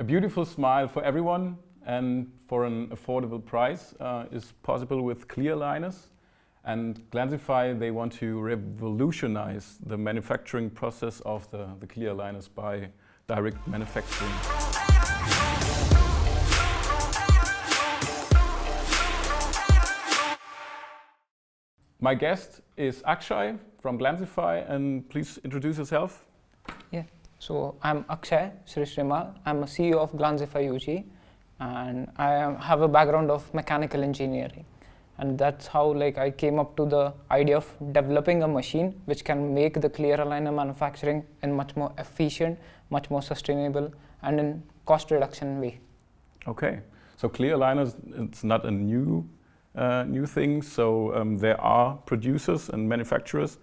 beautiful smile for everyone and for an affordable price is possible with clear aligners. And Glanzify, they want to revolutionize the manufacturing process of the clear aligners by direct manufacturing. My guest is Akshay from Glanzify, and please introduce yourself. Yeah, so I'm Akshay Srisrimal. I'm a CEO of Glanzify UG, and I have a background of mechanical engineering. And that's how I came up to the idea of developing a machine which can make the clear aligner manufacturing in much more efficient, much more sustainable, and in cost reduction way. Okay, so clear aligners, it's not a new thing. So there are producers and manufacturers.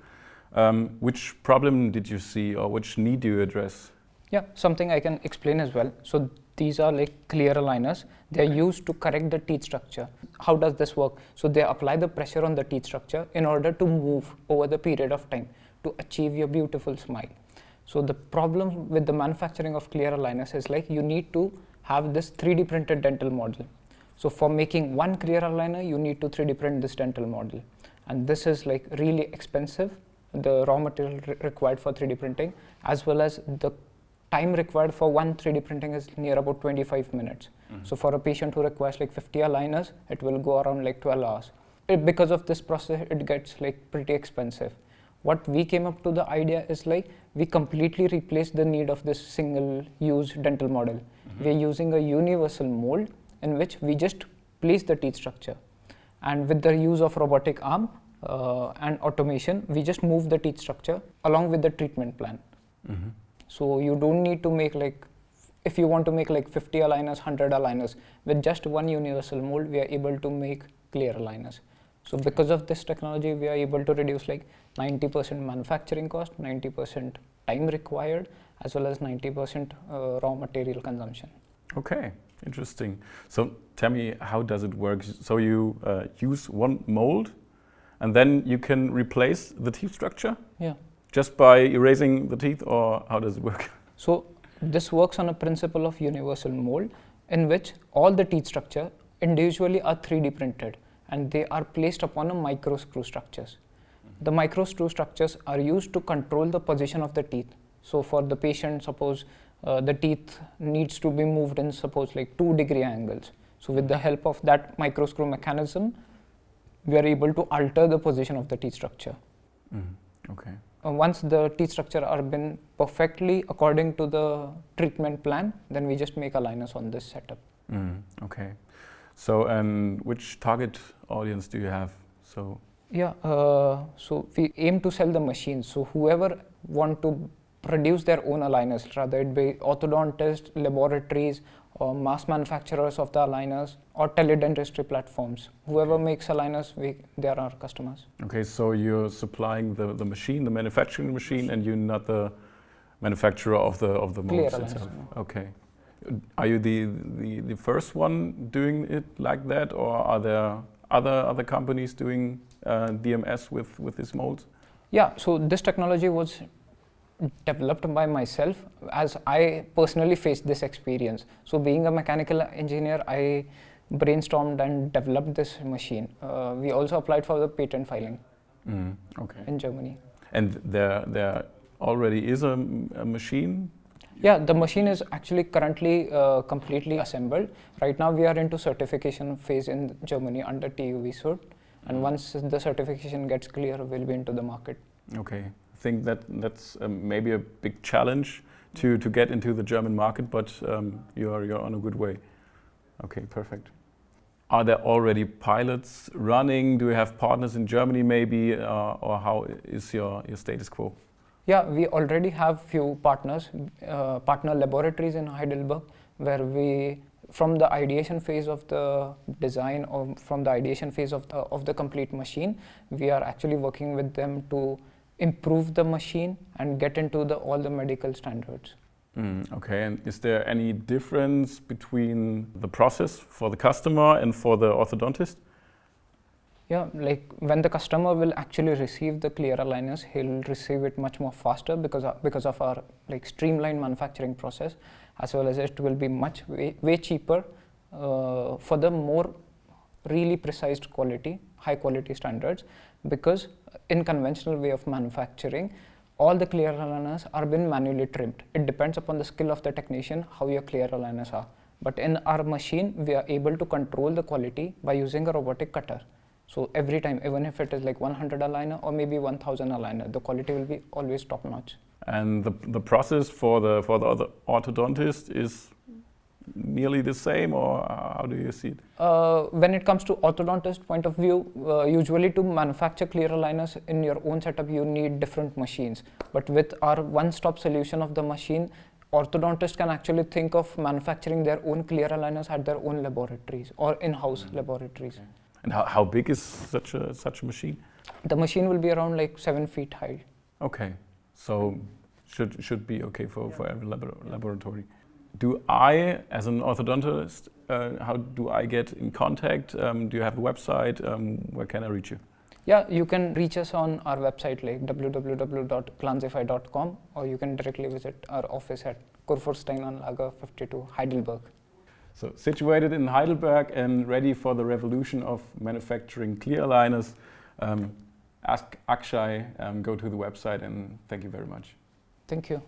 Which problem did you see, or which need do you address? Yeah, something I can explain as well. So these are clear aligners. They're used to correct the teeth structure. How does this work? So they apply the pressure on the teeth structure in order to move over the period of time to achieve your beautiful smile. So the problem with the manufacturing of clear aligners is you need to have this 3D printed dental model. So for making one clear aligner, you need to 3D print this dental model. And this is really expensive, the raw material required for 3D printing, as well as the time required for one 3D printing is near about 25 minutes. Mm-hmm. So for a patient who requires 50 aligners, it will go around 12 hours. Because of this process, it gets pretty expensive. What we came up to the idea is we completely replaced the need of this single-use dental model. Mm-hmm. We're using a universal mold in which we just place the teeth structure. And with the use of robotic arm and automation, we just move the teeth structure along with the treatment plan. Mm-hmm. So you don't need to make if you want to make 50 aligners, 100 aligners, with just one universal mold, we are able to make clear aligners. So because of this technology, we are able to reduce 90% manufacturing cost, 90% time required, as well as 90% raw material consumption. Okay, interesting. So tell me, how does it work? So you use one mold, and then you can replace the teeth structure? Yeah. Just by erasing the teeth, or how does it work? So this works on a principle of universal mold, in which all the teeth structure individually are 3D printed, and they are placed upon a micro screw structures. The micro screw structures are used to control the position of the teeth. So for the patient, suppose the teeth needs to be moved in 2-degree angles. So with the help of that micro screw mechanism, we are able to alter the position of the teeth structure. Okay. Once the teeth structure are been perfectly according to the treatment plan, then we just make aligners on this setup. Okay. So, and which target audience do you have? So so we aim to sell the machines. So whoever want to produce their own aligners, rather it be orthodontists, laboratories, or mass manufacturers of the aligners, or teledentistry platforms. Whoever makes aligners, they are our customers. Okay, so you're supplying the machine, the manufacturing machine, and you're not the manufacturer of the molds itself. Okay. Are you the first one doing it like that, or are there other companies doing DMS with these molds? Yeah, so this technology was developed by myself, as I personally faced this experience. So being a mechanical engineer, I brainstormed and developed this machine. We also applied for the patent filing in Germany. And there already is a machine? Yeah, the machine is actually currently completely assembled. Right now we are into certification phase in Germany under TÜV cert, and once the certification gets clear, we'll be into the market. Okay. I think that's maybe a big challenge to get into the German market, but you're on a good way. Okay, perfect. Are there already pilots running? Do you have partners in Germany maybe, or how is your status quo? Yeah, we already have few partners, partner laboratories in Heidelberg, where we, from the ideation phase of the design, or from the ideation phase of the complete machine, we are actually working with them to improve the machine and get into all the medical standards. Okay, and is there any difference between the process for the customer and for the orthodontist? Yeah, when the customer will actually receive the clear aligners, he'll receive it much more faster because of our streamlined manufacturing process. as well as it will be way cheaper for the more really precise quality, high quality standards, because in conventional way of manufacturing, all the clear aligners are been manually trimmed. It depends upon the skill of the technician how your clear aligners are. But in our machine, we are able to control the quality by using a robotic cutter. So every time, even if it is like 100 aligner or maybe 1000 aligner, the quality will be always top notch. And the process for the other orthodontist is nearly the same, or how do you see it? When it comes to orthodontist point of view, usually to manufacture clear aligners in your own setup, you need different machines. But with our one-stop solution of the machine, orthodontists can actually think of manufacturing their own clear aligners at their own laboratories or in-house laboratories. Okay. And how big is such a machine? The machine will be around like 7 feet high. Okay, so should be okay for every laboratory. Do I, as an orthodontist, how do I get in contact? Do you have a website? Where can I reach you? Yeah, you can reach us on our website like www.glanzify.com, or you can directly visit our office at Kurfürsten-Anlage 52, Heidelberg. So situated in Heidelberg and ready for the revolution of manufacturing clear aligners, ask Akshay, go to the website, and thank you very much. Thank you.